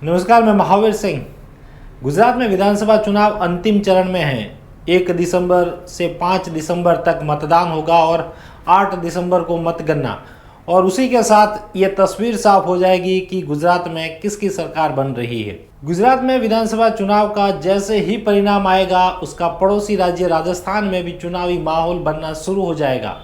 नमस्कार, मैं महावीर सिंह। गुजरात में विधानसभा चुनाव अंतिम चरण में हैं। 1 दिसंबर से 5 दिसंबर तक मतदान होगा और 8 दिसंबर को मतगणना, और उसी के साथ ये तस्वीर साफ हो जाएगी कि गुजरात में किसकी सरकार बन रही है। गुजरात में विधानसभा चुनाव का जैसे ही परिणाम आएगा, उसका पड़ोसी राज्य राजस्थान में भी चुनावी माहौल बनना शुरू हो जाएगा,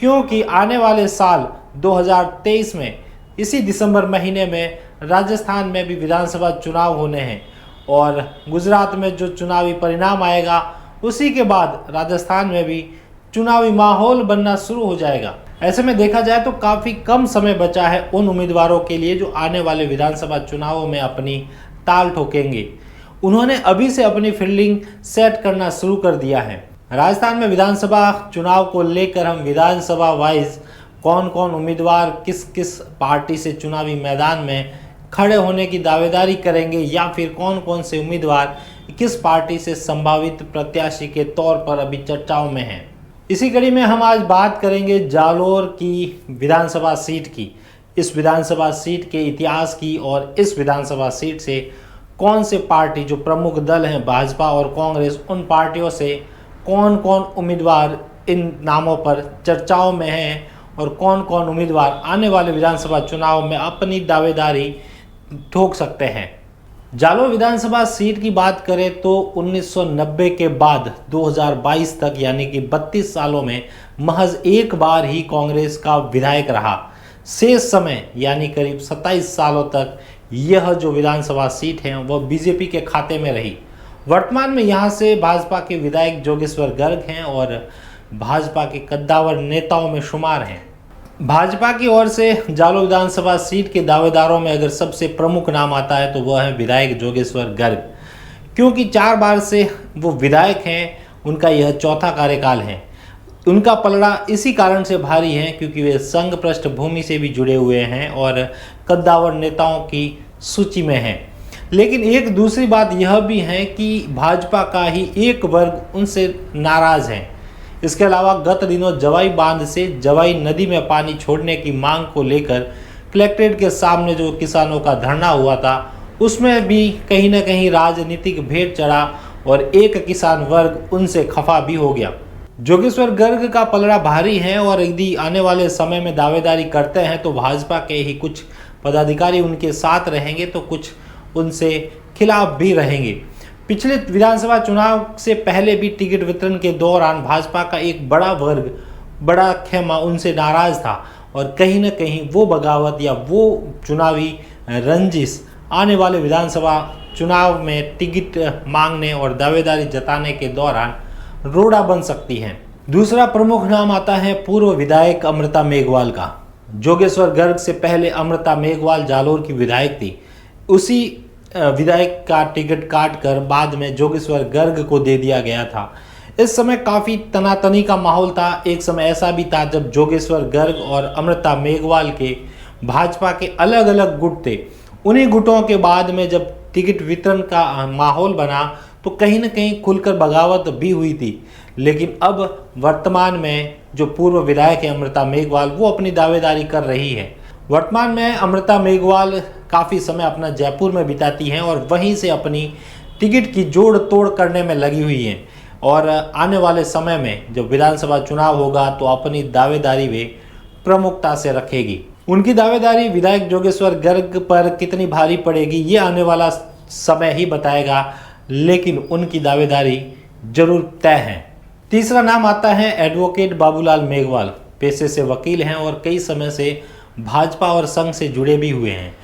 क्योंकि आने वाले साल 2023 में इसी दिसंबर महीने में राजस्थान में भी विधानसभा चुनाव होने हैं और गुजरात में जो चुनावी परिणाम आएगा उसी के बाद राजस्थान में भी चुनावी माहौल बनना शुरू हो जाएगा। ऐसे में देखा जाए तो काफ़ी कम समय बचा है उन उम्मीदवारों के लिए जो आने वाले विधानसभा चुनावों में अपनी ताल ठोकेंगे। उन्होंने अभी से अपनी फील्डिंग सेट करना शुरू कर दिया है। राजस्थान में विधानसभा चुनाव को लेकर हम विधानसभा वाइज कौन कौन उम्मीदवार किस किस पार्टी से चुनावी मैदान में खड़े होने की दावेदारी करेंगे, या फिर कौन कौन से उम्मीदवार किस पार्टी से संभावित प्रत्याशी के तौर पर अभी चर्चाओं में हैं। इसी कड़ी में हम आज बात करेंगे जालोर की विधानसभा सीट की, इस विधानसभा सीट के इतिहास की, और इस विधानसभा सीट से कौन से पार्टी जो प्रमुख दल हैं भाजपा और कांग्रेस, उन पार्टियों से कौन कौन उम्मीदवार इन नामों पर चर्चाओं में हैं और कौन कौन उम्मीदवार आने वाले विधानसभा चुनाव में अपनी दावेदारी ठोक सकते हैं। जालोर विधानसभा सीट की बात करें तो 1990 के बाद 2022 तक यानी कि 32 सालों में महज एक बार ही कांग्रेस का विधायक रहा। शेष समय यानी करीब 27 सालों तक यह जो विधानसभा सीट है वह बीजेपी के खाते में रही। वर्तमान में यहाँ से भाजपा के विधायक जोगेश्वर गर्ग हैं और भाजपा के कद्दावर नेताओं में शुमार हैं। भाजपा की ओर से जालोर विधानसभा सीट के दावेदारों में अगर सबसे प्रमुख नाम आता है तो वह है विधायक जोगेश्वर गर्ग, क्योंकि 4 बार से वो विधायक हैं, उनका यह चौथा कार्यकाल है। उनका पलड़ा इसी कारण से भारी है क्योंकि वे संघ पृष्ठभूमि से भी जुड़े हुए हैं और कद्दावर नेताओं की सूची में हैं। लेकिन एक दूसरी बात यह भी है कि भाजपा का ही एक वर्ग उनसे नाराज है। इसके अलावा गत दिनों जवाई बांध से जवाई नदी में पानी छोड़ने की मांग को लेकर कलेक्ट्रेट के सामने जो किसानों का धरना हुआ था, उसमें भी कहीं ना कहीं राजनीतिक भेद चढ़ा और एक किसान वर्ग उनसे खफा भी हो गया। जोगेश्वर गर्ग का पलड़ा भारी है और यदि आने वाले समय में दावेदारी करते हैं तो भाजपा के ही कुछ पदाधिकारी उनके साथ रहेंगे तो कुछ उनसे खिलाफ भी रहेंगे। पिछले विधानसभा चुनाव से पहले भी टिकट वितरण के दौरान भाजपा का एक बड़ा वर्ग, बड़ा खेमा उनसे नाराज था और कहीं न कहीं वो बगावत या वो चुनावी रंजिश आने वाले विधानसभा चुनाव में टिकट मांगने और दावेदारी जताने के दौरान रोड़ा बन सकती है। दूसरा प्रमुख नाम आता है पूर्व विधायक अमृता मेघवाल का। जोगेश्वर गर्ग से पहले अमृता मेघवाल जालोर की विधायक थी। उसी विधायक का टिकट काट कर बाद में जोगेश्वर गर्ग को दे दिया गया था। इस समय काफ़ी तनातनी का माहौल था। एक समय ऐसा भी था जब जोगेश्वर गर्ग और अमृता मेघवाल के भाजपा के अलग अलग गुट थे। उन्हीं गुटों के बाद में जब टिकट वितरण का माहौल बना तो कहीं न कहीं खुलकर बगावत भी हुई थी। लेकिन अब वर्तमान में जो पूर्व विधायक है अमृता मेघवाल, वो अपनी दावेदारी कर रही है। वर्तमान में अमृता मेघवाल काफ़ी समय अपना जयपुर में बिताती हैं और वहीं से अपनी टिकट की जोड़ तोड़ करने में लगी हुई हैं और आने वाले समय में जब विधानसभा चुनाव होगा तो अपनी दावेदारी वे प्रमुखता से रखेगी। उनकी दावेदारी विधायक जोगेश्वर गर्ग पर कितनी भारी पड़ेगी ये आने वाला समय ही बताएगा, लेकिन उनकी दावेदारी जरूर तय है। तीसरा नाम आता है एडवोकेट बाबूलाल मेघवाल। पेशे से वकील हैं और कई समय से भाजपा और संघ से जुड़े भी हुए हैं।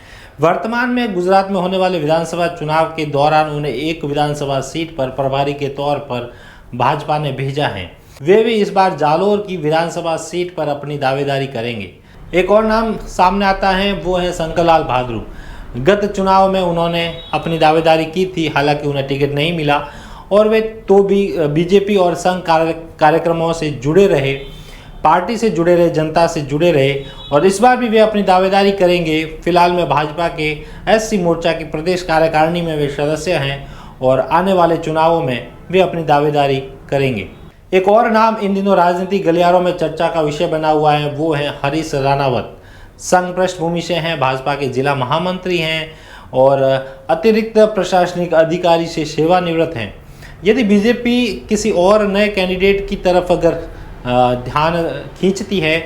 वर्तमान में गुजरात में होने वाले विधानसभा चुनाव के दौरान उन्हें एक विधानसभा सीट पर प्रभारी के तौर पर भाजपा ने भेजा है। वे भी इस बार जालोर की विधानसभा सीट पर अपनी दावेदारी करेंगे। एक और नाम सामने आता है, वो है शंकरलाल भादरू। गत चुनाव में उन्होंने अपनी दावेदारी की थी, हालांकि उन्हें टिकट नहीं मिला और वे तो भी बीजेपी और संघ कार्यक्रमों से जुड़े रहे, पार्टी से जुड़े रहे, जनता से जुड़े रहे और इस बार भी वे अपनी दावेदारी करेंगे। फिलहाल में भाजपा के एससी मोर्चा की प्रदेश कार्यकारिणी में वे सदस्य हैं और आने वाले चुनावों में वे अपनी दावेदारी करेंगे। एक और नाम इन दिनों राजनीतिक गलियारों में चर्चा का विषय बना हुआ है, वो है हरीश राणावत। संघ पृष्ठभूमि से हैं, भाजपा के जिला महामंत्री हैं और अतिरिक्त प्रशासनिक अधिकारी से सेवानिवृत्त हैं। यदि बीजेपी किसी और नए कैंडिडेट की तरफ अगर ध्यान खींचती है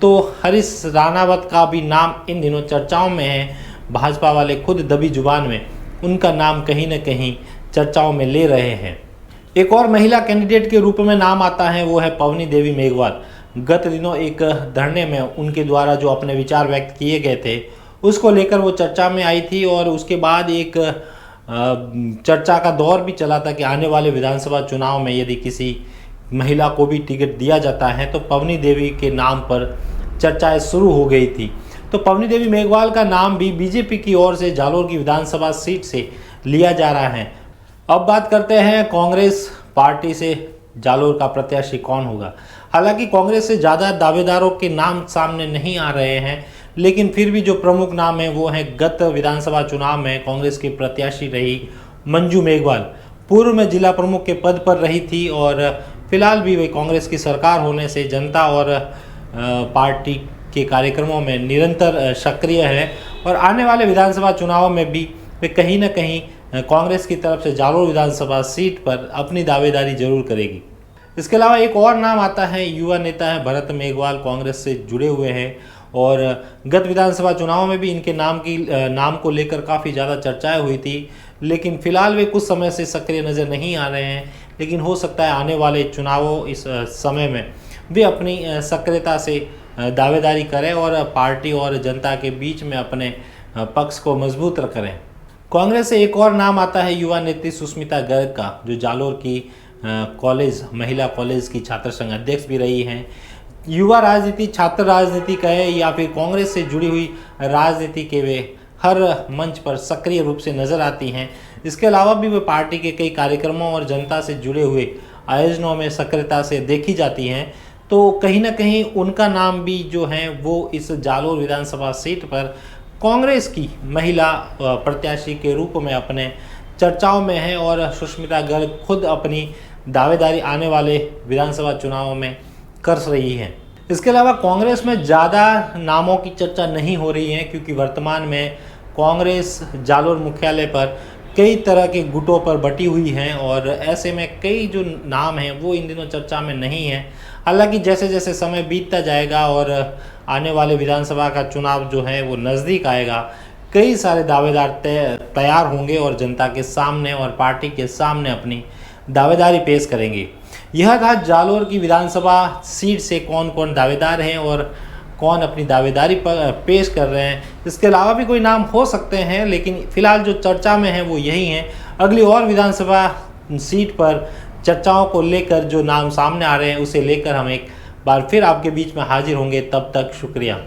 तो हरीश राणावत का भी नाम इन दिनों चर्चाओं में है। भाजपा वाले खुद दबी जुबान में उनका नाम कहीं न कहीं चर्चाओं में ले रहे हैं। एक और महिला कैंडिडेट के रूप में नाम आता है, वो है पवनी देवी मेघवाल। गत दिनों एक धरने में उनके द्वारा जो अपने विचार व्यक्त किए गए थे उसको लेकर वो चर्चा में आई थी और उसके बाद एक चर्चा का दौर भी चला था कि आने वाले विधानसभा चुनाव में यदि किसी महिला को भी टिकट दिया जाता है तो पवनी देवी के नाम पर चर्चाएं शुरू हो गई थी। तो पवनी देवी मेघवाल का नाम भी बीजेपी की ओर से जालोर की विधानसभा सीट से लिया जा रहा है। अब बात करते हैं कांग्रेस पार्टी से जालोर का प्रत्याशी कौन होगा। हालांकि कांग्रेस से ज़्यादा दावेदारों के नाम सामने नहीं आ रहे हैं, लेकिन फिर भी जो प्रमुख नाम है वो है गत विधानसभा चुनाव में कांग्रेस की प्रत्याशी रही मंजू मेघवाल। पूर्व में जिला प्रमुख के पद पर रही थी और फिलहाल भी वे कांग्रेस की सरकार होने से जनता और पार्टी के कार्यक्रमों में निरंतर सक्रिय है और आने वाले विधानसभा चुनाव में भी वे कहीं न कहीं कांग्रेस की तरफ से जालोर विधानसभा सीट पर अपनी दावेदारी जरूर करेगी। इसके अलावा एक और नाम आता है, युवा नेता है भरत मेघवाल, कांग्रेस से जुड़े हुए हैं और गत विधानसभा चुनाव में भी इनके नाम को लेकर काफ़ी ज़्यादा चर्चाएं हुई थी, लेकिन फिलहाल वे कुछ समय से सक्रिय नज़र नहीं आ रहे हैं। लेकिन हो सकता है आने वाले चुनावों इस समय में वे अपनी सक्रियता से दावेदारी करें और पार्टी और जनता के बीच में अपने पक्ष को मजबूत करें। कांग्रेस से एक और नाम आता है युवा नेत्री सुष्मिता गर्ग का, जो जालोर की महिला कॉलेज की छात्र संघ अध्यक्ष भी रही हैं। युवा राजनीति, छात्र राजनीति कहे या फिर कांग्रेस से जुड़ी हुई राजनीति के वे हर मंच पर सक्रिय रूप से नजर आती हैं। इसके अलावा भी वे पार्टी के कई कार्यक्रमों और जनता से जुड़े हुए आयोजनों में सक्रियता से देखी जाती हैं। तो कहीं ना कहीं उनका नाम भी जो है वो इस जालोर विधानसभा सीट पर कांग्रेस की महिला प्रत्याशी के रूप में अपने चर्चाओं में है और सुष्मिता गर्ग खुद अपनी दावेदारी आने वाले विधानसभा चुनावों में कर रही हैं। इसके अलावा कांग्रेस में ज़्यादा नामों की चर्चा नहीं हो रही है क्योंकि वर्तमान में कांग्रेस जालोर मुख्यालय पर कई तरह के गुटों पर बटी हुई हैं और ऐसे में कई जो नाम हैं वो इन दिनों चर्चा में नहीं है। हालांकि जैसे जैसे समय बीतता जाएगा और आने वाले विधानसभा का चुनाव जो है वो नज़दीक आएगा, कई सारे दावेदार तैयार होंगे और जनता के सामने और पार्टी के सामने अपनी दावेदारी पेश करेंगे। यह था जालोर की विधानसभा सीट से कौन कौन दावेदार हैं और कौन अपनी दावेदारी पर पेश कर रहे हैं। इसके अलावा भी कोई नाम हो सकते हैं, लेकिन फिलहाल जो चर्चा में है वो यही हैं। अगली और विधानसभा सीट पर चर्चाओं को लेकर जो नाम सामने आ रहे हैं उसे लेकर हम एक बार फिर आपके बीच में हाजिर होंगे। तब तक शुक्रिया।